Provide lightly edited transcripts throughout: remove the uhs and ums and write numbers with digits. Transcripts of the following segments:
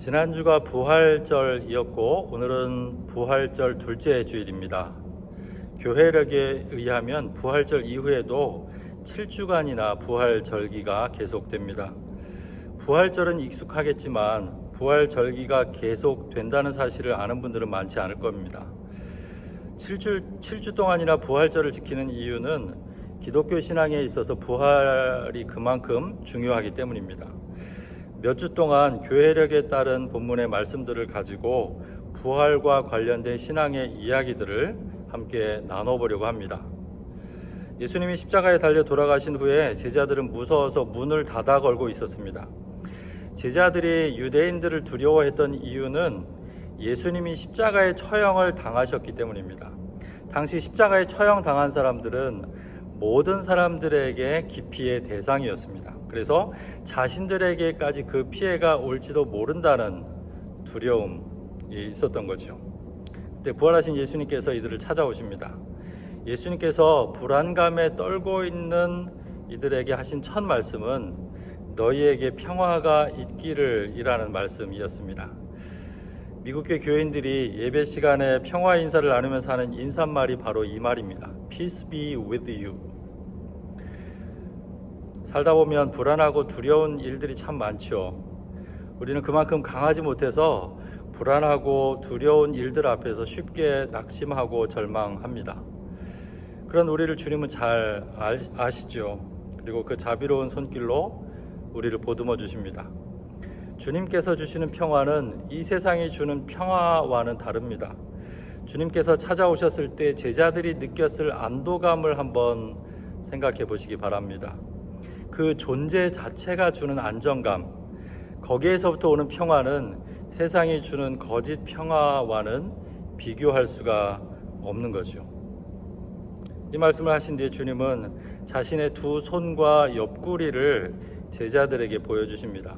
지난주가 부활절이었고 오늘은 부활절 둘째 주일입니다. 교회력에 의하면 부활절 이후에도 7주간이나 부활절기가 계속됩니다. 부활절은 익숙하겠지만 부활절기가 계속된다는 사실을 아는 분들은 많지 않을 겁니다. 7주 동안이나 부활절을 지키는 이유는 기독교 신앙에 있어서 부활이 그만큼 중요하기 때문입니다. 몇 주 동안 교회력에 따른 본문의 말씀들을 가지고 부활과 관련된 신앙의 이야기들을 함께 나눠보려고 합니다. 예수님이 십자가에 달려 돌아가신 후에 제자들은 무서워서 문을 닫아 걸고 있었습니다. 제자들이 유대인들을 두려워했던 이유는 예수님이 십자가의 처형을 당하셨기 때문입니다. 당시 십자가에 처형당한 사람들은 모든 사람들에게 기피의 대상이었습니다. 그래서 자신들에게까지 그 피해가 올지도 모른다는 두려움이 있었던 거죠. 그때 부활하신 예수님께서 이들을 찾아오십니다. 예수님께서 불안감에 떨고 있는 이들에게 하신 첫 말씀은 너희에게 평화가 있기를 이라는 말씀이었습니다. 미국계 교인들이 예배 시간에 평화 인사를 나누면서 하는 인사말이 바로 이 말입니다. Peace be with you. 살다 보면 불안하고 두려운 일들이 참 많죠. 우리는 그만큼 강하지 못해서 불안하고 두려운 일들 앞에서 쉽게 낙심하고 절망합니다. 그런 우리를 주님은 잘 아시죠. 그리고 그 자비로운 손길로 우리를 보듬어 주십니다. 주님께서 주시는 평화는 이 세상이 주는 평화와는 다릅니다. 주님께서 찾아오셨을 때 제자들이 느꼈을 안도감을 한번 생각해 보시기 바랍니다. 그 존재 자체가 주는 안정감, 거기에서부터 오는 평화는 세상이 주는 거짓 평화와는 비교할 수가 없는 거죠. 이 말씀을 하신 뒤에 주님은 자신의 두 손과 옆구리를 제자들에게 보여주십니다.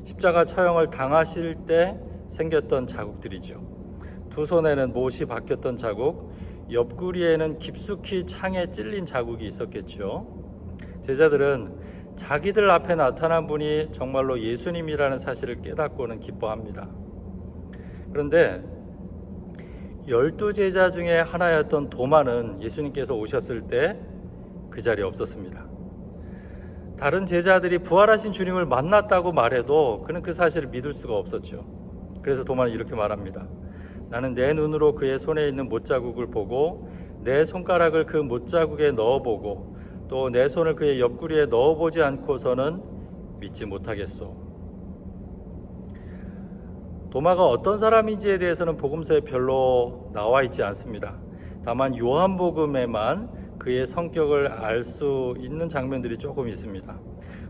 십자가 처형을 당하실 때 생겼던 자국들이죠. 두 손에는 못이 박혔던 자국, 옆구리에는 깊숙이 창에 찔린 자국이 있었겠죠. 제자들은 자기들 앞에 나타난 분이 정말로 예수님이라는 사실을 깨닫고는 기뻐합니다. 그런데 12제자 중에 하나였던 도마는 예수님께서 오셨을 때 그 자리에 없었습니다. 다른 제자들이 부활하신 주님을 만났다고 말해도 그는 그 사실을 믿을 수가 없었죠. 그래서 도마는 이렇게 말합니다. 나는 내 눈으로 그의 손에 있는 못자국을 보고 내 손가락을 그 못자국에 넣어보고 또 내 손을 그의 옆구리에 넣어보지 않고서는 믿지 못하겠소. 도마가 어떤 사람인지에 대해서는 복음서에 별로 나와 있지 않습니다. 다만 요한복음에만 그의 성격을 알 수 있는 장면들이 조금 있습니다.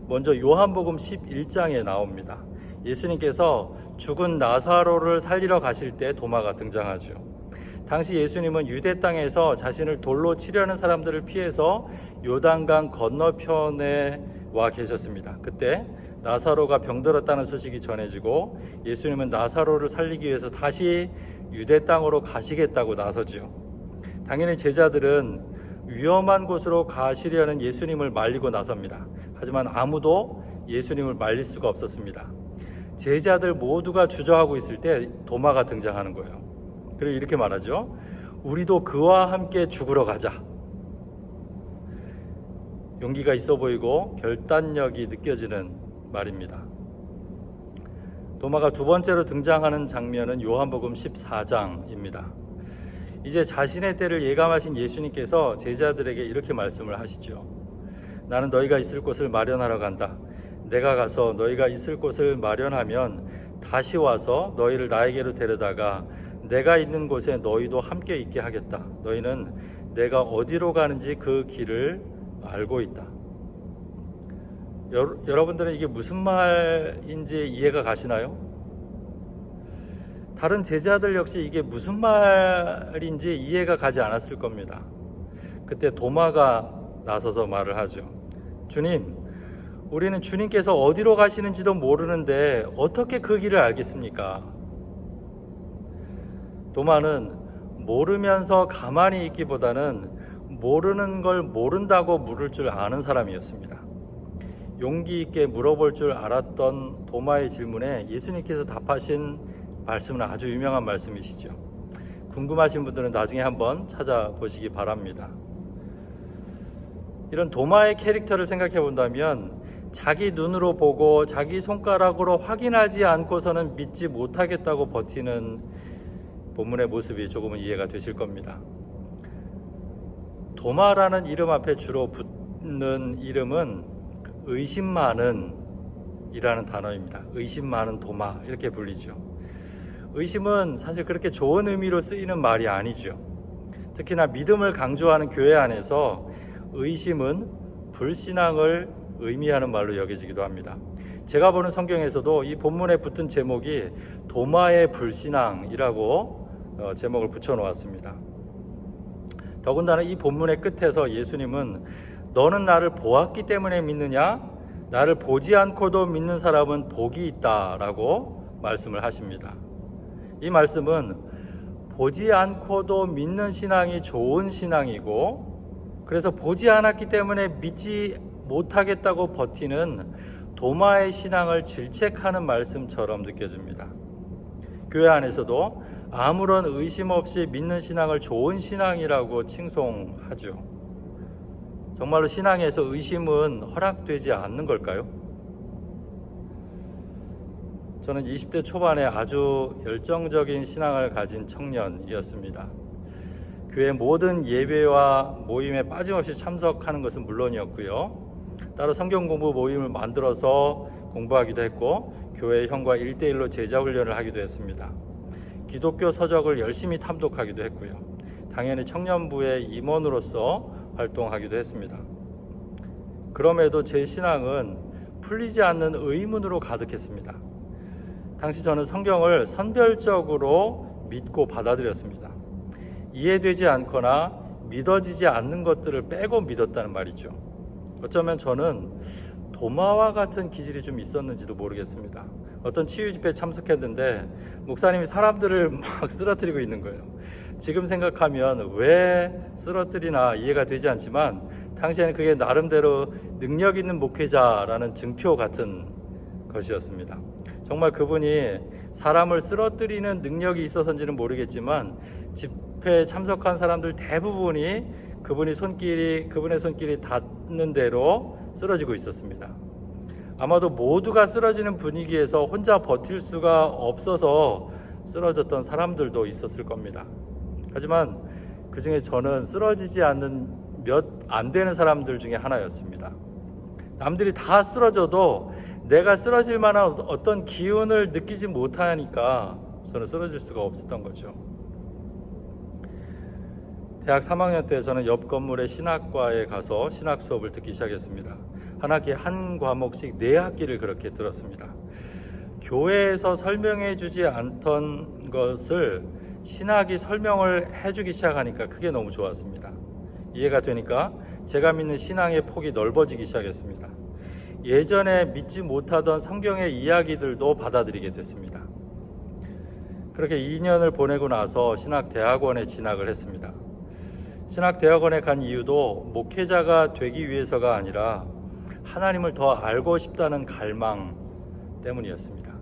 먼저 요한복음 11장에 나옵니다. 예수님께서 죽은 나사로를 살리러 가실 때 도마가 등장하죠. 당시 예수님은 유대 땅에서 자신을 돌로 치려는 사람들을 피해서 요단강 건너편에 와 계셨습니다. 그때 나사로가 병들었다는 소식이 전해지고 예수님은 나사로를 살리기 위해서 다시 유대 땅으로 가시겠다고 나서죠. 당연히 제자들은 위험한 곳으로 가시려는 예수님을 말리고 나섭니다. 하지만 아무도 예수님을 말릴 수가 없었습니다. 제자들 모두가 주저하고 있을 때 도마가 등장하는 거예요. 그리고 이렇게 말하죠. 우리도 그와 함께 죽으러 가자. 용기가 있어 보이고 결단력이 느껴지는 말입니다. 도마가 두 번째로 등장하는 장면은 요한복음 14장입니다. 이제 자신의 때를 예감하신 예수님께서 제자들에게 이렇게 말씀을 하시죠. 나는 너희가 있을 곳을 마련하러 간다. 내가 가서 너희가 있을 곳을 마련하면 다시 와서 너희를 나에게로 데려다가 내가 있는 곳에 너희도 함께 있게 하겠다. 너희는 내가 어디로 가는지 그 길을 알고 있다. 여러분들은 이게 무슨 말인지 이해가 가시나요? 다른 제자들 역시 이게 무슨 말인지 이해가 가지 않았을 겁니다. 그때 도마가 나서서 말을 하죠. 주님, 우리는 주님께서 어디로 가시는지도 모르는데 어떻게 그 길을 알겠습니까? 도마는 모르면서 가만히 있기보다는 모르는 걸 모른다고 물을 줄 아는 사람이었습니다. 용기 있게 물어볼 줄 알았던 도마의 질문에 예수님께서 답하신 말씀은 아주 유명한 말씀이시죠. 궁금하신 분들은 나중에 한번 찾아보시기 바랍니다. 이런 도마의 캐릭터를 생각해 본다면 자기 눈으로 보고 자기 손가락으로 확인하지 않고서는 믿지 못하겠다고 버티는 본문의 모습이 조금은 이해가 되실 겁니다. 도마라는 이름 앞에 주로 붙는 이름은 의심 많은 이라는 단어입니다. 의심 많은 도마 이렇게 불리죠. 의심은 사실 그렇게 좋은 의미로 쓰이는 말이 아니죠. 특히나 믿음을 강조하는 교회 안에서 의심은 불신앙을 의미하는 말로 여겨지기도 합니다. 제가 보는 성경에서도 이 본문에 붙은 제목이 도마의 불신앙이라고 제목을 붙여 놓았습니다. 더군다나 이 본문의 끝에서 예수님은 너는 나를 보았기 때문에 믿느냐? 나를 보지 않고도 믿는 사람은 복이 있다라고 말씀을 하십니다. 이 말씀은 보지 않고도 믿는 신앙이 좋은 신앙이고, 그래서 보지 않았기 때문에 믿지 못하겠다고 버티는 도마의 신앙을 질책하는 말씀처럼 느껴집니다. 교회 안에서도 아무런 의심 없이 믿는 신앙을 좋은 신앙이라고 칭송하죠. 정말로 신앙에서 의심은 허락되지 않는 걸까요? 저는 20대 초반에 아주 열정적인 신앙을 가진 청년이었습니다. 교회 모든 예배와 모임에 빠짐없이 참석하는 것은 물론이었고요. 따로 성경 공부 모임을 만들어서 공부하기도 했고, 교회 형과 1대1로 제자훈련을 하기도 했습니다. 기독교 서적을 열심히 탐독하기도 했고요. 당연히 청년부의 임원으로서 활동하기도 했습니다. 그럼에도 제 신앙은 풀리지 않는 의문으로 가득했습니다. 당시 저는 성경을 선별적으로 믿고 받아들였습니다. 이해되지 않거나 믿어지지 않는 것들을 빼고 믿었다는 말이죠. 어쩌면 저는 도마와 같은 기질이 좀 있었는지도 모르겠습니다. 어떤 치유 집회에 참석했는데 목사님이 사람들을 막 쓰러뜨리고 있는 거예요. 지금 생각하면 왜 쓰러뜨리나 이해가 되지 않지만 당시에는 그게 나름대로 능력 있는 목회자라는 증표 같은 것이었습니다. 정말 그분이 사람을 쓰러뜨리는 능력이 있어서인지는 모르겠지만 집회에 참석한 사람들 대부분이 그분의 손길이 닿는 대로 쓰러지고 있었습니다. 아마도 모두가 쓰러지는 분위기에서 혼자 버틸 수가 없어서 쓰러졌던 사람들도 있었을 겁니다. 하지만 그 중에 저는 쓰러지지 않는 몇 안 되는 사람들 중에 하나였습니다. 남들이 다 쓰러져도 내가 쓰러질 만한 어떤 기운을 느끼지 못하니까 저는 쓰러질 수가 없었던 거죠. 대학 3학년 때 저는 옆 건물의 신학과에 가서 신학 수업을 듣기 시작했습니다. 한 학기에 한 과목씩 4학기를 그렇게 들었습니다. 교회에서 설명해 주지 않던 것을 신학이 설명을 해주기 시작하니까 그게 너무 좋았습니다. 이해가 되니까 제가 믿는 신앙의 폭이 넓어지기 시작했습니다. 예전에 믿지 못하던 성경의 이야기들도 받아들이게 됐습니다. 그렇게 2년을 보내고 나서 신학대학원에 진학을 했습니다. 신학대학원에 간 이유도 목회자가 되기 위해서가 아니라 하나님을 더 알고 싶다는 갈망 때문이었습니다.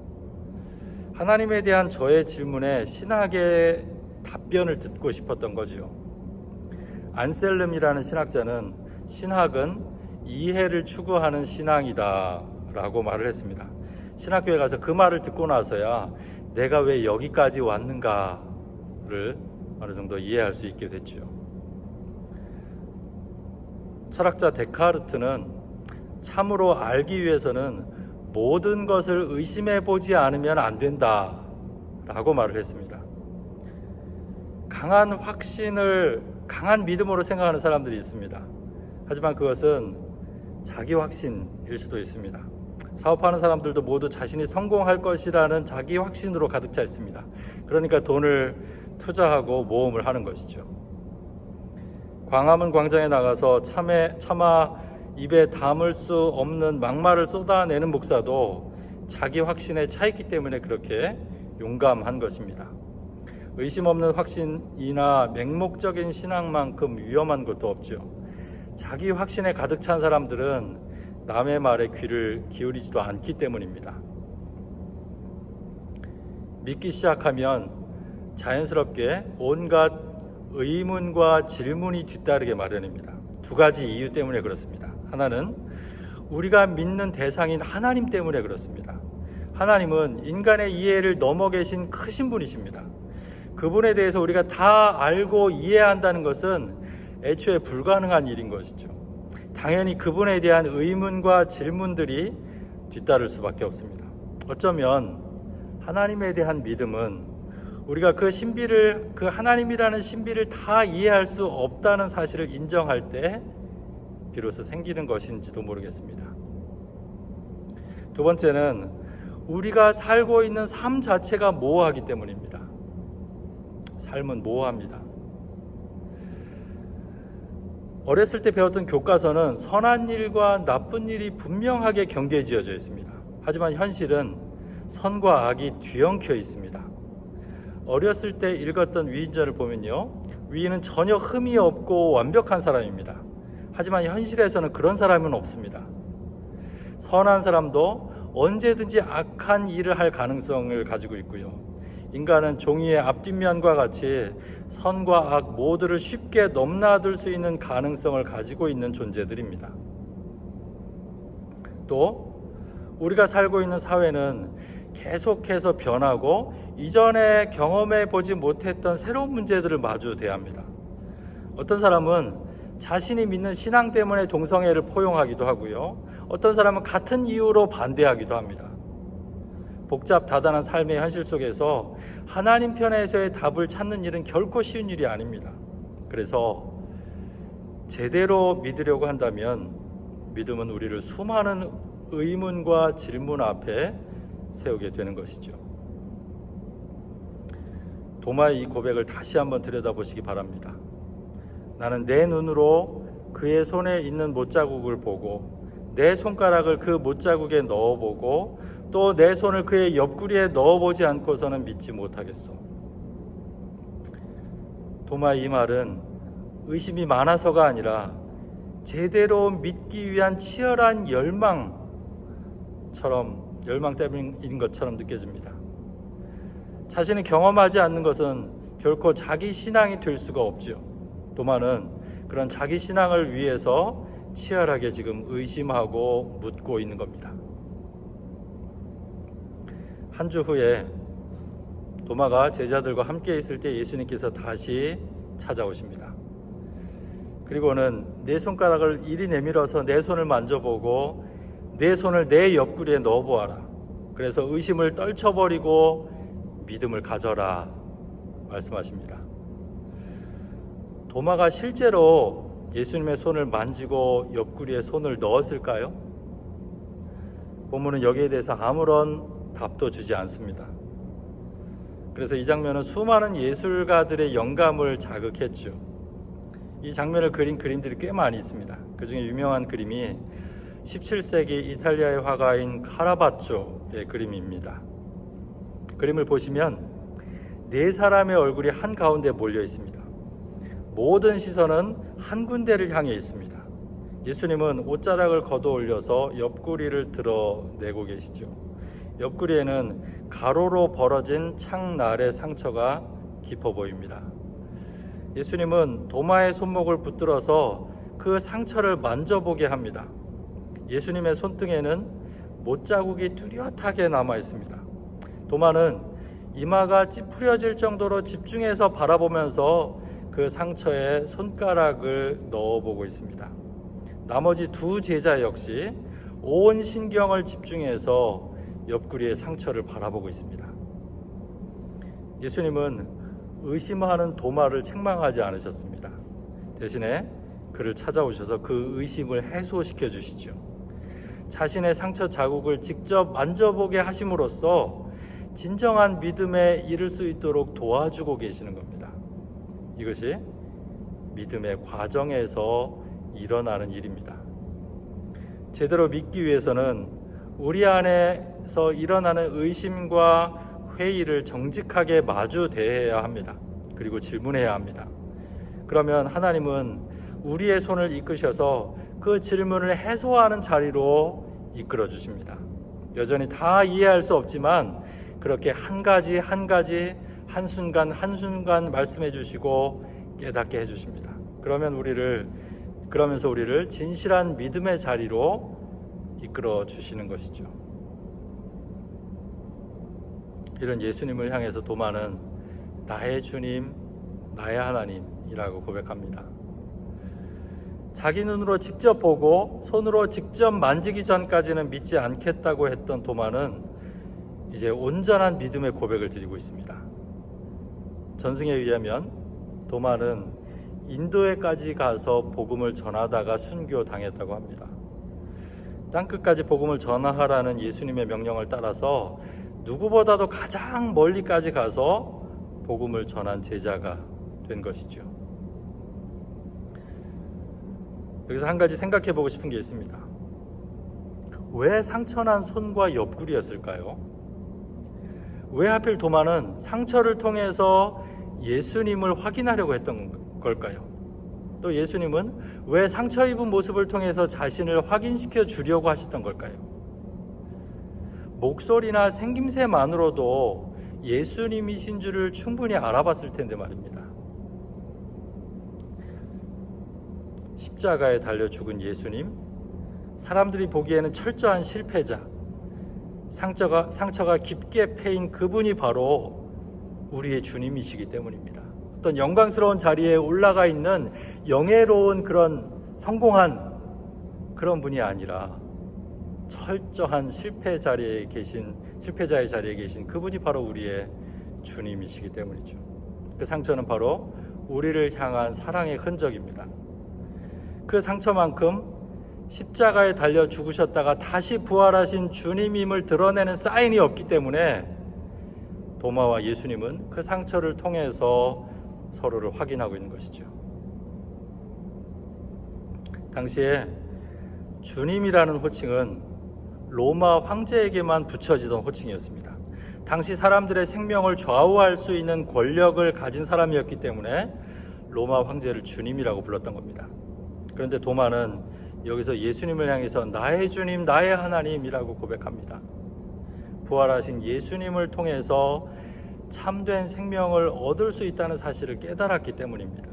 하나님에 대한 저의 질문에 신학의 답변을 듣고 싶었던 거지요. 안셀름이라는 신학자는 신학은 이해를 추구하는 신앙이다 라고 말을 했습니다. 신학교에 가서 그 말을 듣고 나서야 내가 왜 여기까지 왔는가를 어느 정도 이해할 수 있게 됐죠. 철학자 데카르트는 참으로 알기 위해서는 모든 것을 의심해 보지 않으면 안 된다 라고 말을 했습니다. 강한 믿음으로 생각하는 사람들이 있습니다. 하지만 그것은 자기 확신일 수도 있습니다. 사업하는 사람들도 모두 자신이 성공할 것이라는 자기 확신으로 가득 차 있습니다. 그러니까 돈을 투자하고 모험을 하는 것이죠. 광화문 광장에 나가서 차마 입에 담을 수 없는 막말을 쏟아내는 목사도 자기 확신에 차 있기 때문에 그렇게 용감한 것입니다. 의심 없는 확신이나 맹목적인 신앙만큼 위험한 것도 없죠. 자기 확신에 가득 찬 사람들은 남의 말에 귀를 기울이지도 않기 때문입니다. 믿기 시작하면 자연스럽게 온갖 의문과 질문이 뒤따르게 마련입니다. 두 가지 이유 때문에 그렇습니다. 하나는 우리가 믿는 대상인 하나님 때문에 그렇습니다. 하나님은 인간의 이해를 넘어 계신 크신 분이십니다. 그분에 대해서 우리가 다 알고 이해한다는 것은 애초에 불가능한 일인 것이죠. 당연히 그분에 대한 의문과 질문들이 뒤따를 수밖에 없습니다. 어쩌면 하나님에 대한 믿음은 우리가 그 신비를, 그 하나님이라는 신비를 다 이해할 수 없다는 사실을 인정할 때 비로소 생기는 것인지도 모르겠습니다. 두 번째는 우리가 살고 있는 삶 자체가 모호하기 때문입니다. 삶은 모호합니다. 어렸을 때 배웠던 교과서는 선한 일과 나쁜 일이 분명하게 경계지어져 있습니다. 하지만 현실은 선과 악이 뒤엉켜 있습니다. 어렸을 때 읽었던 위인전을 보면요, 위인은 전혀 흠이 없고 완벽한 사람입니다. 하지만 현실에서는 그런 사람은 없습니다. 선한 사람도 언제든지 악한 일을 할 가능성을 가지고 있고요, 인간은 종이의 앞뒷면과 같이 선과 악 모두를 쉽게 넘나들 수 있는 가능성을 가지고 있는 존재들입니다. 또 우리가 살고 있는 사회는 계속해서 변하고 이전에 경험해 보지 못했던 새로운 문제들을 마주 대합니다. 어떤 사람은 자신이 믿는 신앙 때문에 동성애를 포용하기도 하고요, 어떤 사람은 같은 이유로 반대하기도 합니다. 복잡 다단한 삶의 현실 속에서 하나님 편에서의 답을 찾는 일은 결코 쉬운 일이 아닙니다. 그래서 제대로 믿으려고 한다면 믿음은 우리를 수많은 의문과 질문 앞에 세우게 되는 것이죠. 도마의 이 고백을 다시 한번 들여다보시기 바랍니다. 나는 내 눈으로 그의 손에 있는 못자국을 보고 내 손가락을 그 못자국에 넣어보고 또 내 손을 그의 옆구리에 넣어보지 않고서는 믿지 못하겠소. 도마의 이 말은 의심이 많아서가 아니라 제대로 믿기 위한 치열한 열망 때문인 것처럼 느껴집니다. 자신이 경험하지 않는 것은 결코 자기 신앙이 될 수가 없죠. 도마는 그런 자기 신앙을 위해서 치열하게 지금 의심하고 묻고 있는 겁니다. 한 주 후에 도마가 제자들과 함께 있을 때 예수님께서 다시 찾아오십니다. 그리고는 내 손가락을 이리 내밀어서 내 손을 만져보고 내 손을 내 옆구리에 넣어보아라. 그래서 의심을 떨쳐버리고 믿음을 가져라 말씀하십니다. 도마가 실제로 예수님의 손을 만지고 옆구리에 손을 넣었을까요? 본문은 여기에 대해서 아무런 답도 주지 않습니다. 그래서 이 장면은 수많은 예술가들의 영감을 자극했죠. 이 장면을 그린 그림들이 꽤 많이 있습니다. 그 중에 유명한 그림이 17세기 이탈리아의 화가인 카라바초의 그림입니다. 그림을 보시면 네 사람의 얼굴이 한가운데 몰려 있습니다. 모든 시선은 한 군데를 향해 있습니다. 예수님은 옷자락을 걷어 올려서 옆구리를 드러내고 계시죠. 옆구리에는 가로로 벌어진 창날의 상처가 깊어 보입니다. 예수님은 도마의 손목을 붙들어서 그 상처를 만져보게 합니다. 예수님의 손등에는 못자국이 뚜렷하게 남아 있습니다. 도마는 이마가 찌푸려질 정도로 집중해서 바라보면서 그 상처에 손가락을 넣어보고 있습니다. 나머지 두 제자 역시 온 신경을 집중해서 옆구리의 상처를 바라보고 있습니다. 예수님은 의심하는 도마를 책망하지 않으셨습니다. 대신에 그를 찾아오셔서 그 의심을 해소시켜 주시죠. 자신의 상처 자국을 직접 만져보게 하심으로써 진정한 믿음에 이를 수 있도록 도와주고 계시는 겁니다. 이것이 믿음의 과정에서 일어나는 일입니다. 제대로 믿기 위해서는 우리 안에서 일어나는 의심과 회의를 정직하게 마주 대해야 합니다. 그리고 질문해야 합니다. 그러면 하나님은 우리의 손을 이끄셔서 그 질문을 해소하는 자리로 이끌어 주십니다. 여전히 다 이해할 수 없지만 그렇게 한 가지 한 가지 한순간 한순간 말씀해 주시고 깨닫게 해 주십니다. 그러면서 우리를 진실한 믿음의 자리로 이끌어 주시는 것이죠. 이런 예수님을 향해서 도마는 나의 주님, 나의 하나님이라고 고백합니다. 자기 눈으로 직접 보고 손으로 직접 만지기 전까지는 믿지 않겠다고 했던 도마는 이제 온전한 믿음의 고백을 드리고 있습니다. 전승에 의하면 도마는 인도에까지 가서 복음을 전하다가 순교당했다고 합니다. 땅끝까지 복음을 전하라는 예수님의 명령을 따라서 누구보다도 가장 멀리까지 가서 복음을 전한 제자가 된 것이죠. 여기서 한 가지 생각해 보고 싶은 게 있습니다. 왜 상처난 손과 옆구리였을까요? 왜 하필 도마는 상처를 통해서 예수님을 확인하려고 했던 걸까요? 또 예수님은 왜 상처 입은 모습을 통해서 자신을 확인시켜 주려고 하셨던 걸까요? 목소리나 생김새만으로도 예수님이신 줄을 충분히 알아봤을 텐데 말입니다. 십자가에 달려 죽은 예수님, 사람들이 보기에는 철저한 실패자, 상처가 깊게 패인 그분이 바로 우리의 주님이시기 때문입니다. 어떤 영광스러운 자리에 올라가 있는 영예로운 그런 성공한 그런 분이 아니라 철저한 실패자의 자리에 계신 그분이 바로 우리의 주님이시기 때문이죠. 그 상처는 바로 우리를 향한 사랑의 흔적입니다. 그 상처만큼 십자가에 달려 죽으셨다가 다시 부활하신 주님임을 드러내는 사인이 없기 때문에 도마와 예수님은 그 상처를 통해서 서로를 확인하고 있는 것이죠. 당시에 주님이라는 호칭은 로마 황제에게만 붙여지던 호칭이었습니다. 당시 사람들의 생명을 좌우할 수 있는 권력을 가진 사람이었기 때문에 로마 황제를 주님이라고 불렀던 겁니다. 그런데 도마는 여기서 예수님을 향해서 나의 주님, 나의 하나님이라고 고백합니다. 부활하신 예수님을 통해서 참된 생명을 얻을 수 있다는 사실을 깨달았기 때문입니다.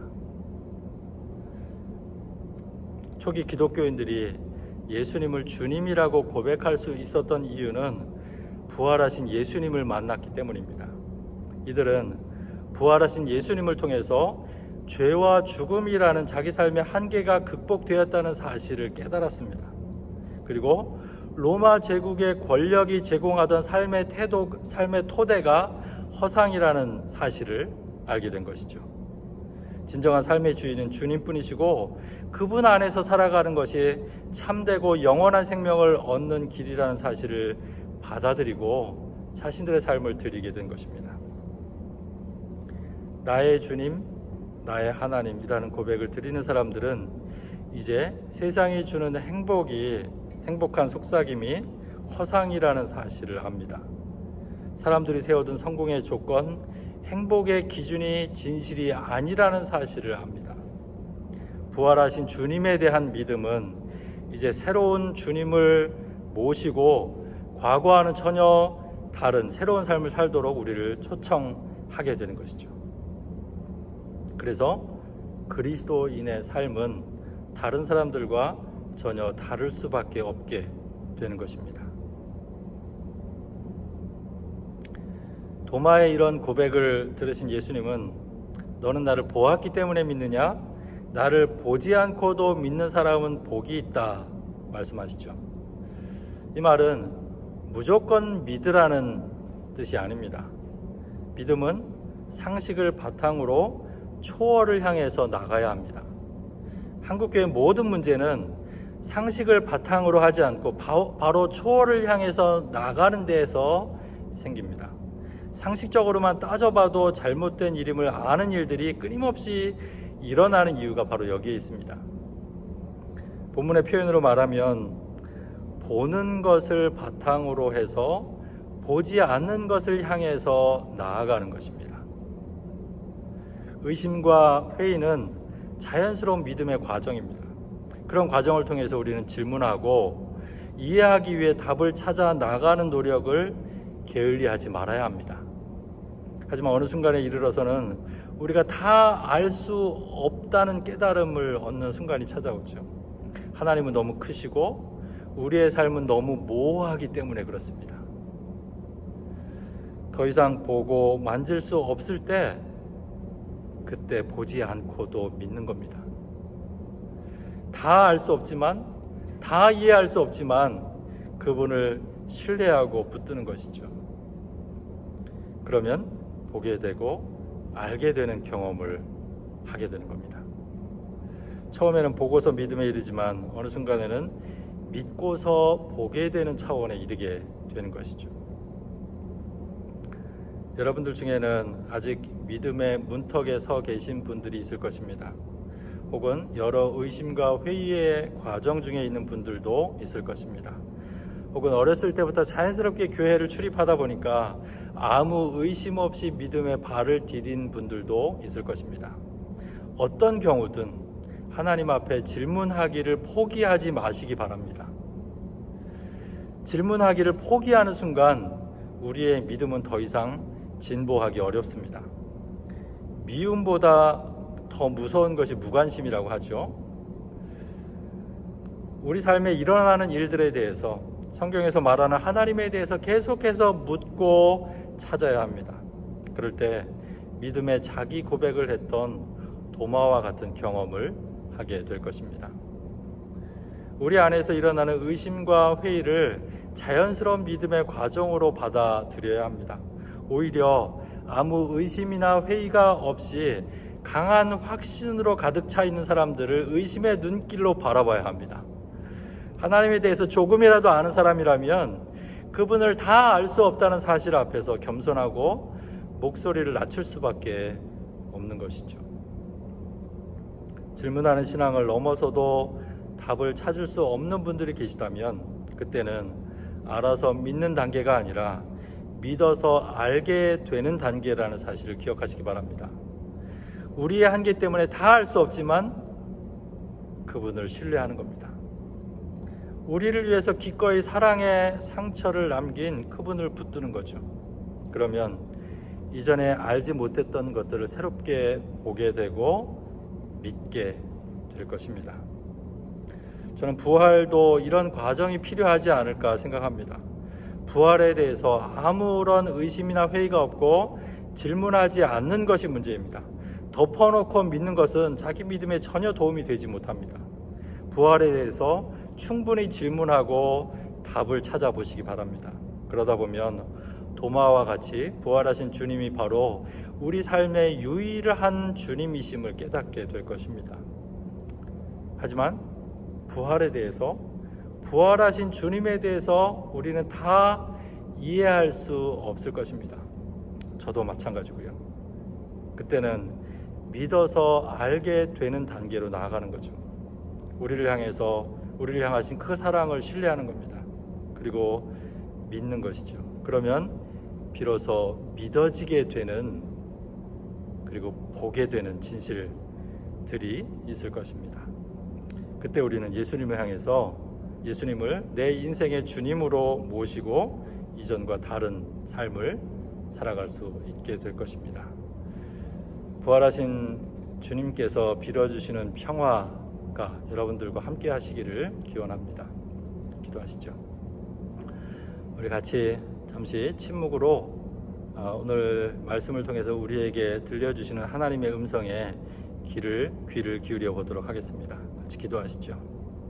초기 기독교인들이 예수님을 주님이라고 고백할 수 있었던 이유는 부활하신 예수님을 만났기 때문입니다. 이들은 부활하신 예수님을 통해서 죄와 죽음이라는 자기 삶의 한계가 극복되었다는 사실을 깨달았습니다. 그리고 로마 제국의 권력이 제공하던 삶의 토대가 허상이라는 사실을 알게 된 것이죠. 진정한 삶의 주인은 주님뿐이시고 그분 안에서 살아가는 것이 참되고 영원한 생명을 얻는 길이라는 사실을 받아들이고 자신들의 삶을 드리게 된 것입니다. 나의 주님, 나의 하나님이라는 고백을 드리는 사람들은 이제 세상이 주는 행복한 속삭임이 허상이라는 사실을 압니다. 사람들이 세워둔 성공의 조건, 행복의 기준이 진실이 아니라는 사실을 압니다. 부활하신 주님에 대한 믿음은 이제 새로운 주님을 모시고 과거와는 전혀 다른 새로운 삶을 살도록 우리를 초청하게 되는 것이죠. 그래서 그리스도인의 삶은 다른 사람들과 전혀 다를 수밖에 없게 되는 것입니다. 도마의 이런 고백을 들으신 예수님은 너는 나를 보았기 때문에 믿느냐? 나를 보지 않고도 믿는 사람은 복이 있다 말씀하시죠. 이 말은 무조건 믿으라는 뜻이 아닙니다. 믿음은 상식을 바탕으로 초월을 향해서 나가야 합니다. 한국교회 모든 문제는 상식을 바탕으로 하지 않고 바로 초월을 향해서 나가는 데에서 생깁니다. 상식적으로만 따져봐도 잘못된 일임을 아는 일들이 끊임없이 일어나는 이유가 바로 여기에 있습니다. 본문의 표현으로 말하면 보는 것을 바탕으로 해서 보지 않는 것을 향해서 나아가는 것입니다. 의심과 회의는 자연스러운 믿음의 과정입니다. 그런 과정을 통해서 우리는 질문하고 이해하기 위해 답을 찾아 나가는 노력을 게을리하지 말아야 합니다. 하지만 어느 순간에 이르러서는 우리가 다 알 수 없다는 깨달음을 얻는 순간이 찾아오죠. 하나님은 너무 크시고 우리의 삶은 너무 모호하기 때문에 그렇습니다. 더 이상 보고 만질 수 없을 때 그때 보지 않고도 믿는 겁니다. 다 알 수 없지만, 다 이해할 수 없지만 그분을 신뢰하고 붙드는 것이죠. 그러면 보게 되고 알게 되는 경험을 하게 되는 겁니다. 처음에는 보고서 믿음에 이르지만 어느 순간에는 믿고서 보게 되는 차원에 이르게 되는 것이죠. 여러분들 중에는 아직 믿음의 문턱에 서 계신 분들이 있을 것입니다. 혹은 여러 의심과 회의의 과정 중에 있는 분들도 있을 것입니다. 혹은 어렸을 때부터 자연스럽게 교회를 출입하다 보니까 아무 의심 없이 믿음의 발을 디딘 분들도 있을 것입니다. 어떤 경우든 하나님 앞에 질문하기를 포기하지 마시기 바랍니다. 질문하기를 포기하는 순간 우리의 믿음은 더 이상 진보하기 어렵습니다. 미움보다 더 무서운 것이 무관심이라고 하죠. 우리 삶에 일어나는 일들에 대해서 성경에서 말하는 하나님에 대해서 계속해서 묻고 찾아야 합니다. 그럴 때 믿음의 자기 고백을 했던 도마와 같은 경험을 하게 될 것입니다. 우리 안에서 일어나는 의심과 회의를 자연스러운 믿음의 과정으로 받아들여야 합니다. 오히려 아무 의심이나 회의가 없이 강한 확신으로 가득 차 있는 사람들을 의심의 눈길로 바라봐야 합니다. 하나님에 대해서 조금이라도 아는 사람이라면 그분을 다 알 수 없다는 사실 앞에서 겸손하고 목소리를 낮출 수밖에 없는 것이죠. 질문하는 신앙을 넘어서도 답을 찾을 수 없는 분들이 계시다면 그때는 알아서 믿는 단계가 아니라 믿어서 알게 되는 단계라는 사실을 기억하시기 바랍니다. 우리의 한계 때문에 다 알 수 없지만 그분을 신뢰하는 겁니다. 우리를 위해서 기꺼이 사랑의 상처를 남긴 그분을 붙드는 거죠. 그러면 이전에 알지 못했던 것들을 새롭게 보게 되고 믿게 될 것입니다. 저는 부활도 이런 과정이 필요하지 않을까 생각합니다. 부활에 대해서 아무런 의심이나 회의가 없고 질문하지 않는 것이 문제입니다. 덮어놓고 믿는 것은 자기 믿음에 전혀 도움이 되지 못합니다. 부활에 대해서 충분히 질문하고 답을 찾아보시기 바랍니다. 그러다 보면 도마와 같이 부활하신 주님이 바로 우리 삶의 유일한 주님이심을 깨닫게 될 것입니다. 하지만 부활에 대해서, 부활하신 주님에 대해서 우리는 다 이해할 수 없을 것입니다. 저도 마찬가지고요. 그때는 믿어서 알게 되는 단계로 나아가는 거죠. 우리를 향하신 그 사랑을 신뢰하는 겁니다. 그리고 믿는 것이죠. 그러면 비로소 믿어지게 되는, 그리고 보게 되는 진실들이 있을 것입니다. 그때 우리는 예수님을 향해서 예수님을 내 인생의 주님으로 모시고 이전과 다른 삶을 살아갈 수 있게 될 것입니다. 부활하신 주님께서 빌어주시는 평화가 여러분들과 함께 하시기를 기원합니다. 기도하시죠. 우리 같이 잠시 침묵으로 오늘 말씀을 통해서 우리에게 들려주시는 하나님의 음성에 귀를 기울여 보도록 하겠습니다. 같이 기도하시죠.